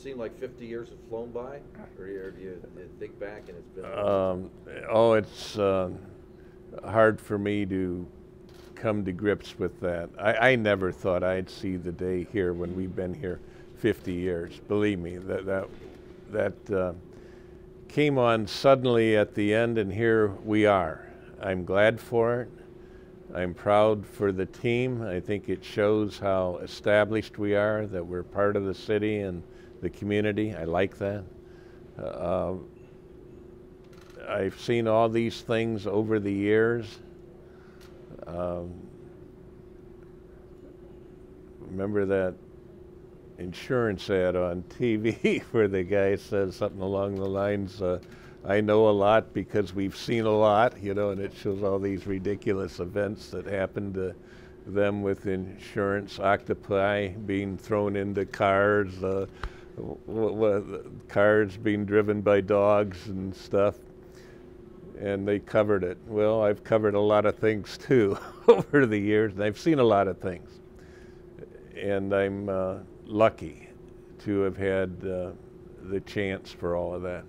seem like 50 years have flown by, or do you think back and it's been? Oh, it's hard for me to come to grips with that. I never thought I'd see the day here when we've been here 50 years. Believe me, that came on suddenly at the end, and here we are. I'm glad for it. I'm proud for the team. I think it shows how established we are, that we're part of the city and the community. I like that. I've seen all these things over the years. Remember that insurance ad on TV where the guy says something along the lines, I know a lot because we've seen a lot, you know, and it shows all these ridiculous events that happened to them with insurance, octopi being thrown into cars, cars being driven by dogs and stuff, and they covered it. Well, I've covered a lot of things too over the years, and I've seen a lot of things, and I'm lucky to have had the chance for all of that.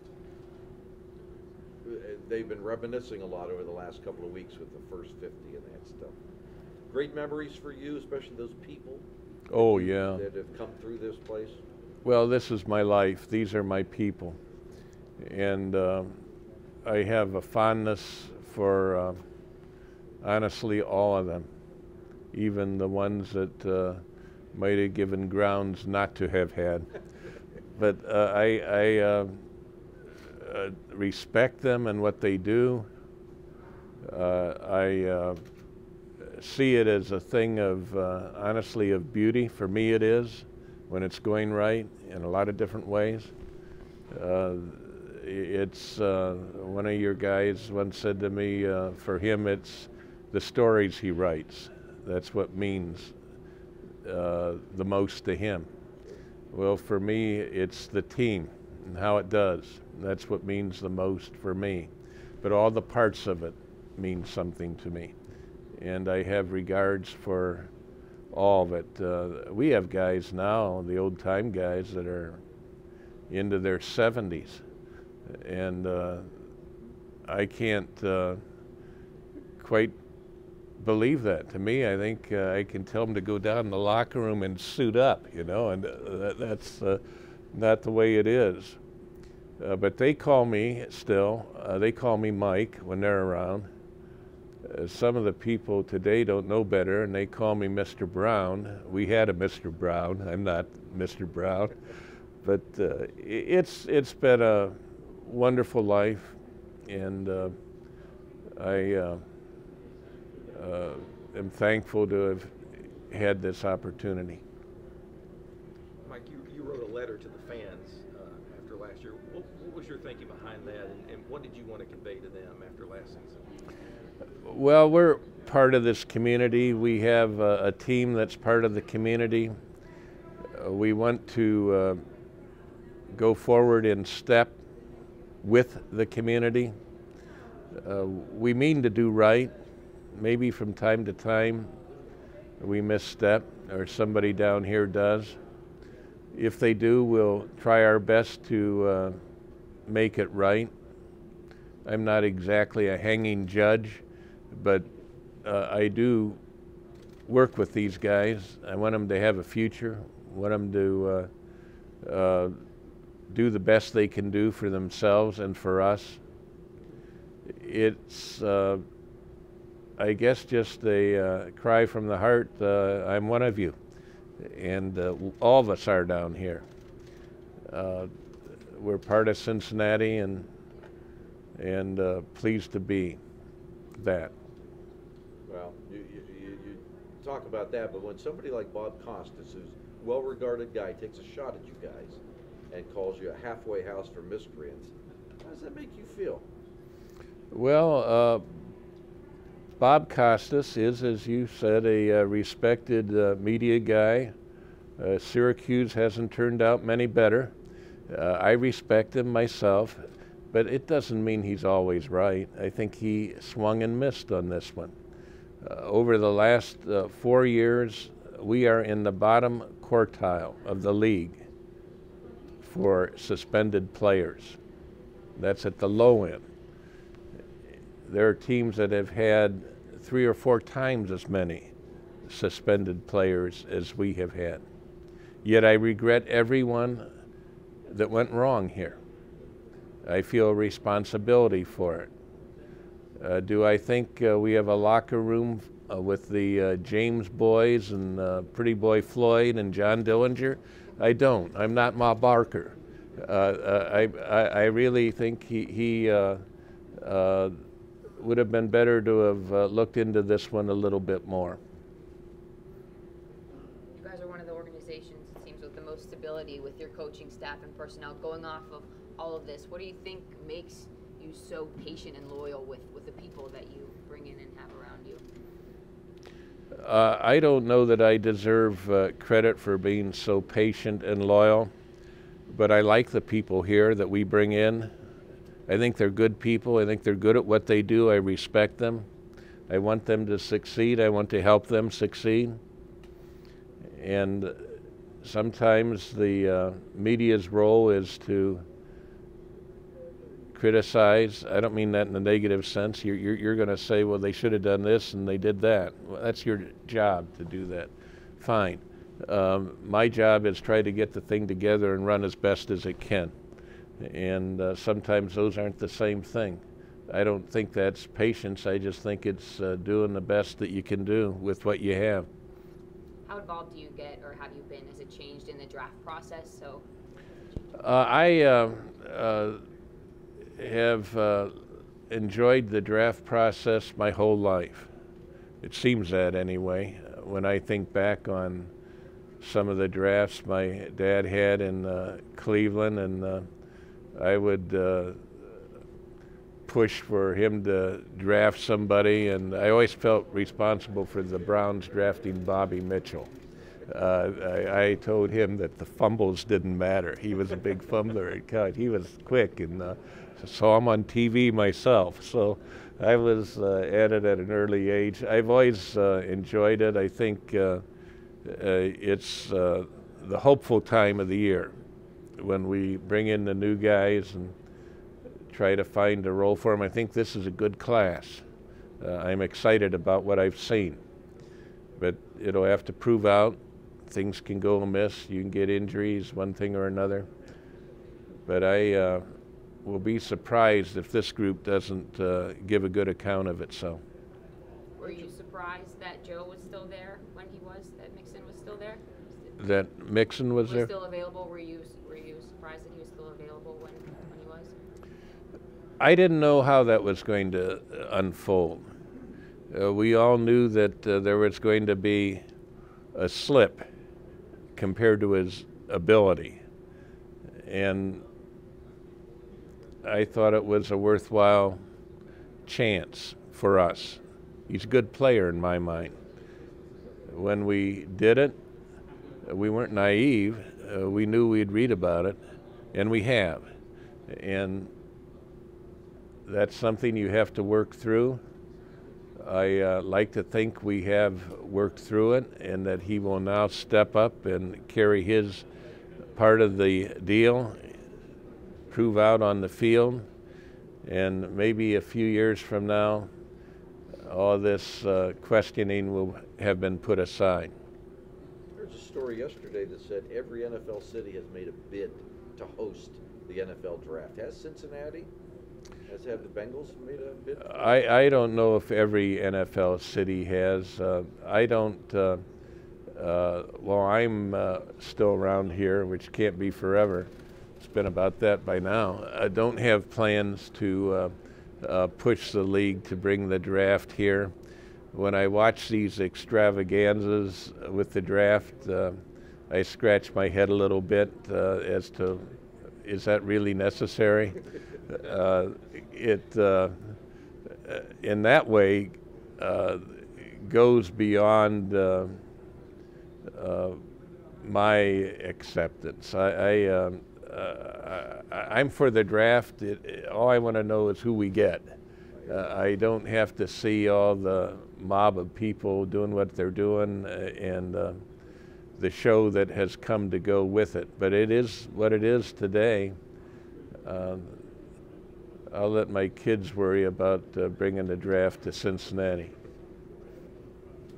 They've been reminiscing a lot over the last couple of weeks with the first 50 and that stuff. Great memories for you, especially those people. Oh, yeah. That have come through this place. Well, this is my life. These are my people. And I have a fondness for, honestly, all of them, even the ones that might have given grounds not to have had. But I respect them and what they do. I see it as a thing of, honestly, of beauty. For me it is, when it's going right in a lot of different ways. It's, one of your guys once said to me, for him it's the stories he writes. That's what means the most to him. Well, for me, it's the team and how it does. That's what means the most for me. But all the parts of it mean something to me. And I have regards for all of it. We have guys now, the old time guys, that are into their 70s. And I can't quite believe that. To me, I think I can tell them to go down in the locker room and suit up, you know, and that's not the way it is. But they call me still, they call me Mike when they're around. Some of the people today don't know better, and they call me Mr. Brown. We had a Mr. Brown. I'm not Mr. Brown. But it's been a wonderful life, and I am thankful to have had this opportunity. Mike, you wrote a letter to the fans after last year. What was your thinking behind that, and what did you want to convey to them after last season? Well, we're part of this community. We have a team that's part of the community. We want to go forward in step with the community. We mean to do right. Maybe from time to time we misstep, or somebody down here does. If they do, we'll try our best to make it right. I'm not exactly a hanging judge, but I do work with these guys. I want them to have a future. I want them to do the best they can do for themselves and for us. It's, I guess, just a cry from the heart. I'm one of you, and all of us are down here. We're part of Cincinnati, and pleased to be that. Well, you talk about that, but when somebody like Bob Costas, who's a well-regarded guy, takes a shot at you guys and calls you a halfway house for miscreants, how does that make you feel? Well, Bob Costas is, as you said, a respected media guy. Syracuse hasn't turned out many better. I respect him myself, but it doesn't mean he's always right. I think he swung and missed on this one. Over the last 4 years, we are in the bottom quartile of the league for suspended players. That's at the low end. There are teams that have had 3 or 4 times as many suspended players as we have had. Yet I regret everyone that went wrong here. I feel a responsibility for it. Do I think we have a locker room with the James boys and Pretty Boy Floyd and John Dillinger? I don't. I'm not Ma Barker. I really think he would have been better to have looked into this one a little bit more. You guys are one of the organizations, it seems, with the most stability with your coaching staff and personnel. Going off of all of this, what do you think makes you so patient and loyal with the people that you bring in and have around you? I don't know that I deserve credit for being so patient and loyal, but I like the people here that we bring in. I think they're good people. I think they're good at what they do. I respect them. I want them to succeed. I want to help them succeed. And sometimes the media's role is to criticize. I don't mean that in a negative sense. You're going to say, well, they should have done this and they did that. Well, that's your job to do that. Fine. My job is try to get the thing together and run as best as it can. And sometimes those aren't the same thing. I don't think that's patience. I just think it's doing the best that you can do with what you have. How involved do you get, or have you been? Has it changed in the draft process? So, I have enjoyed the draft process my whole life. It seems that anyway. When I think back on some of the drafts my dad had in Cleveland, and I would push for him to draft somebody, and I always felt responsible for the Browns drafting Bobby Mitchell. I told him that the fumbles didn't matter. He was a big fumbler at college. He was quick, and saw him on TV myself. So I was at it at an early age. I've always enjoyed it. I think it's the hopeful time of the year when we bring in the new guys and try to find a role for them. I think this is a good class. I'm excited about what I've seen, but it'll have to prove out. Things can go amiss. You can get injuries, one thing or another. But I will be surprised if this group doesn't give a good account of itself. were you surprised that Joe was still there when he was, that Mixon was still there? That Mixon was there? Still available? Were you surprised that he was still available when he was? I didn't know how that was going to unfold. We all knew that there was going to be a slip compared to his ability. And I thought it was a worthwhile chance for us. He's a good player in my mind. When we did it, we weren't naive. We knew we'd read about it, and we have. And that's something you have to work through. I like to think we have worked through it, and that he will now step up and carry his part of the deal, prove out on the field, and maybe a few years from now, all this questioning will have been put aside. There's a story yesterday that said every NFL city has made a bid to host the NFL draft. Has Cincinnati? Have the Bengals made a bid? I don't know if every NFL city has. I don't, well, I'm still around here, which can't be forever. It's been about that by now. I don't have plans to push the league to bring the draft here. When I watch these extravaganzas with the draft, I scratch my head a little bit as to, is that really necessary? It, in that way, goes beyond my acceptance. I'm for the draft. All I want to know is who we get. I don't have to see all the mob of people doing what they're doing, and the show that has come to go with it. But it is what it is today. I'll let my kids worry about bringing the draft to Cincinnati.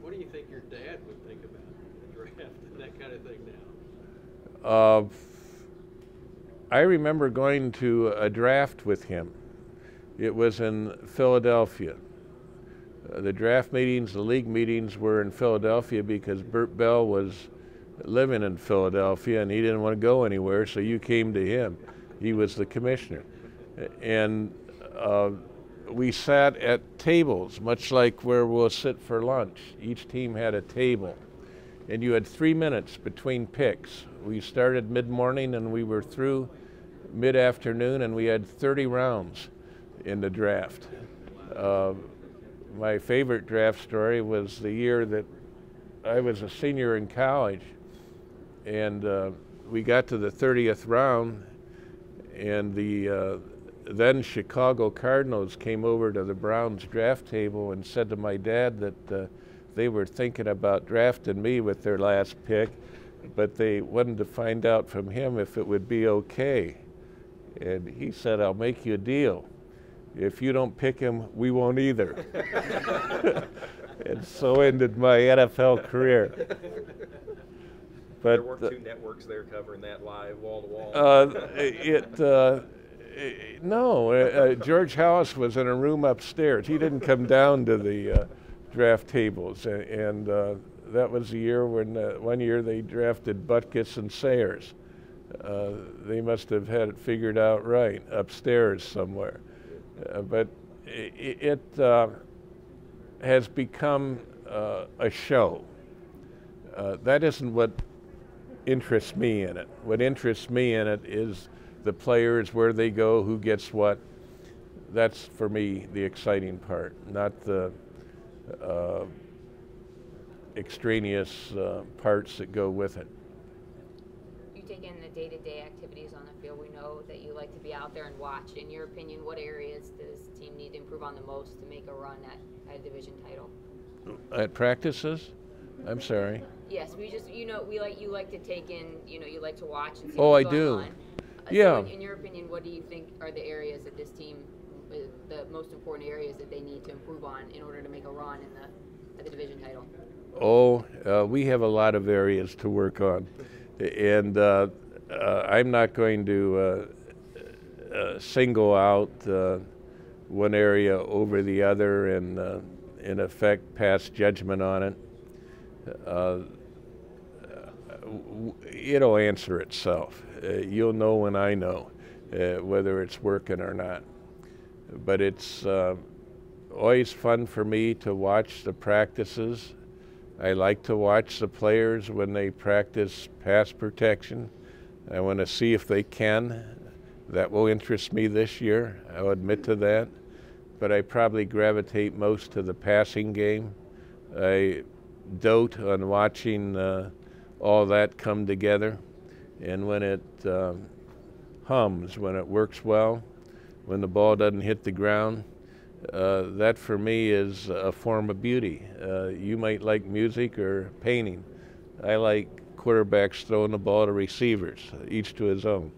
What do you think your dad would think about the draft and that kind of thing now? I remember going to a draft with him. It was in Philadelphia. The draft meetings, the league meetings were in Philadelphia because Bert Bell was living in Philadelphia and he didn't want to go anywhere, so you came to him. He was the commissioner. And we sat at tables, much like where we'll sit for lunch. Each team had a table. And you had 3 minutes between picks. We started mid-morning and we were through mid-afternoon, and we had 30 rounds in the draft. My favorite draft story was the year that I was a senior in college, and we got to the 30th round, and the then Chicago Cardinals came over to the Browns draft table and said to my dad that they were thinking about drafting me with their last pick, but they wanted to find out from him if it would be okay. And he said, "I'll make you a deal. If you don't pick him, we won't either." And so ended my NFL career. But There weren't two networks there covering that live wall to wall. No, George House was in a room upstairs. He didn't come down to the draft tables, and that was the year when one year they drafted Butkus and Sayers. They must have had it figured out right upstairs somewhere. But it has become a show. That isn't what interests me in it. What interests me in it is the players, where they go, who gets what. That's, for me, the exciting part, not the extraneous parts that go with it. You take in the day-to-day activities on the field. We know that you like to be out there and watch. In your opinion, what areas does the team need to improve on the most to make a run at a division title? At practices? I'm sorry. Yes, we just, you like to take in, you like to watch and see Oh, what's I going do. on. Yeah. So in your opinion, what do you think are the areas that this team, the most important areas that they need to improve on in order to make a run at the division title? Oh, we have a lot of areas to work on. And I'm not going to single out one area over the other and, in effect, pass judgment on it. It'll answer itself. You'll know when I know whether it's working or not. But it's always fun for me to watch the practices. I like to watch the players when they practice pass protection. I want to see if they can. That will interest me this year, I'll admit to that. But I probably gravitate most to the passing game. I dote on watching all that come together. And when it hums, when it works well, when the ball doesn't hit the ground, that for me is a form of beauty. You might like music or painting. I like quarterbacks throwing the ball to receivers, each to his own.